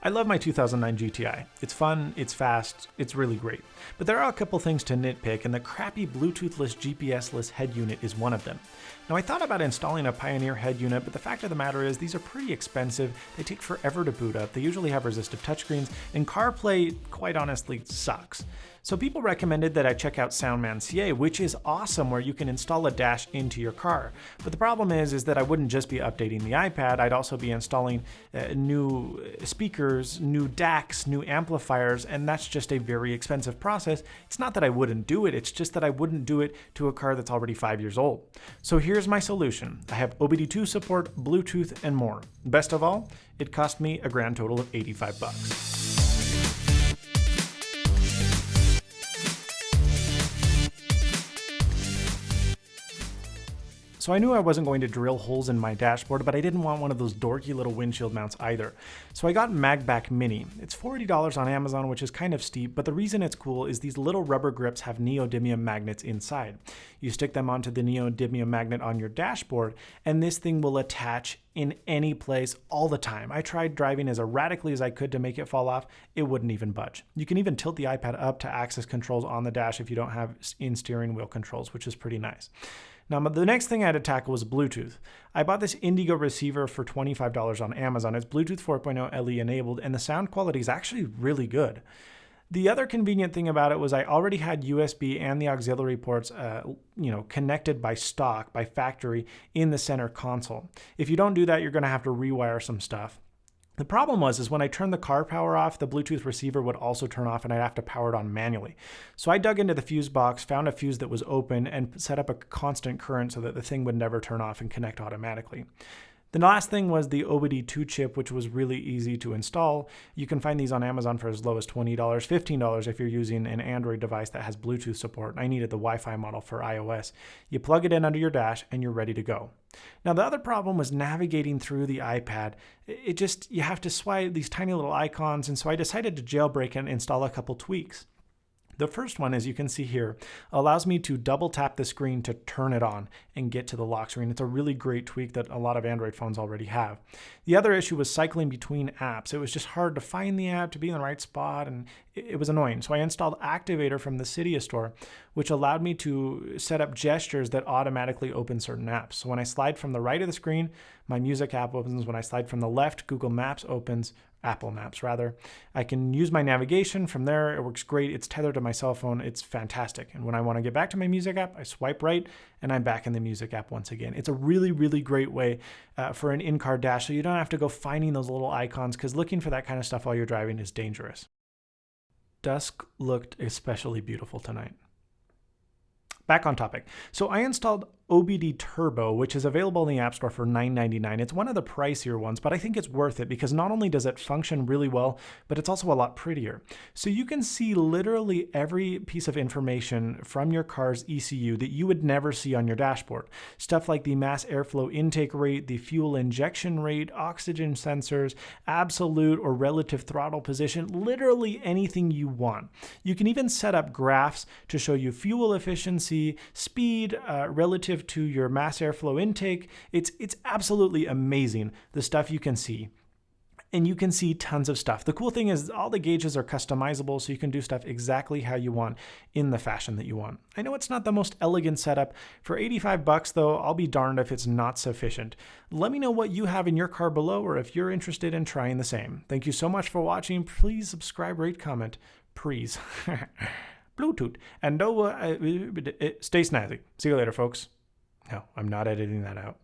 I love my 2009 GTI. It's fun, it's fast, it's really great. But there are a couple things to nitpick, and the crappy Bluetooth-less, GPS-less head unit is one of them. Now, I thought about installing a Pioneer head unit, but the fact of the matter is these are pretty expensive, they take forever to boot up, they usually have resistive touchscreens, and CarPlay, quite honestly, sucks. So people recommended that I check out Soundman CA, which is awesome, where you can install a dash into your car. But the problem is that I wouldn't just be updating the iPad, I'd also be installing new speakers, new DACs, new amplifiers, and that's just a very expensive process. It's not that I wouldn't do it, it's just that I wouldn't do it to a car that's already 5 years old. So here's my solution. I have OBD-II support, Bluetooth, and more. Best of all, it cost me a grand total of 85 bucks. So I knew I wasn't going to drill holes in my dashboard, but I didn't want one of those dorky little windshield mounts either. So I got MagBack Mini. It's $40 on Amazon, which is kind of steep, but the reason it's cool is these little rubber grips have neodymium magnets inside. You stick them onto the neodymium magnet on your dashboard, and this thing will attach in any place all the time. I tried driving as erratically as I could to make it fall off. It wouldn't even budge. You can even tilt the iPad up to access controls on the dash if you don't have in steering wheel controls, which is pretty nice. Now, the next thing I had to tackle was Bluetooth. I bought this Indigo receiver for $25 on Amazon. It's Bluetooth 4.0 LE enabled, and the sound quality is actually really good. The other convenient thing about it was I already had USB and the auxiliary ports connected by stock, by factory, in the center console. If you don't do that, you're going to have to rewire some stuff. The problem was when I turned the car power off, the Bluetooth receiver would also turn off and I'd have to power it on manually. So I dug into the fuse box, found a fuse that was open, and set up a constant current so that the thing would never turn off and connect automatically. The last thing was the OBD-II chip, which was really easy to install. You can find these on Amazon for as low as $20, $15 if you're using an Android device that has Bluetooth support. I needed the Wi-Fi model for iOS. You plug it in under your dash and you're ready to go. Now, the other problem was navigating through the iPad. You have to swipe these tiny little icons, and so I decided to jailbreak and install a couple tweaks. The first one, as you can see here, allows me to double tap the screen to turn it on and get to the lock screen. It's a really great tweak that a lot of Android phones already have. The other issue was cycling between apps. It was just hard to find the app, to be in the right spot, and it was annoying. So I installed Activator from the Cydia store, which allowed me to set up gestures that automatically open certain apps. So when I slide from the right of the screen, my music app opens. When I slide from the left, Google Maps opens. Apple Maps, rather. I can use my navigation from there. It works great. It's tethered to my cell phone. It's fantastic. And when I want to get back to my music app, I swipe right and I'm back in the music app once again. It's a really, really great way for an in-car dash, so you don't have to go finding those little icons, because looking for that kind of stuff while you're driving is dangerous. Dusk looked especially beautiful tonight. Back on topic. So I installed OBD Turbo, which is available in the App Store for $9.99. It's one of the pricier ones, but I think it's worth it because not only does it function really well, but it's also a lot prettier. So you can see literally every piece of information from your car's ECU that you would never see on your dashboard. Stuff like the mass airflow intake rate, the fuel injection rate, oxygen sensors, absolute or relative throttle position, literally anything you want. You can even set up graphs to show you fuel efficiency, speed, relative to your mass airflow intake. It's absolutely amazing, the stuff you can see. And you can see tons of stuff. The cool thing is all the gauges are customizable, so you can do stuff exactly how you want in the fashion that you want. I know it's not the most elegant setup. For 85 bucks though, I'll be darned if it's not sufficient. Let me know what you have in your car below, or if you're interested in trying the same. Thank you so much for watching. Please subscribe, rate, comment. Please. Bluetooth. And stay snazzy. See you later, folks. No, I'm not editing that out.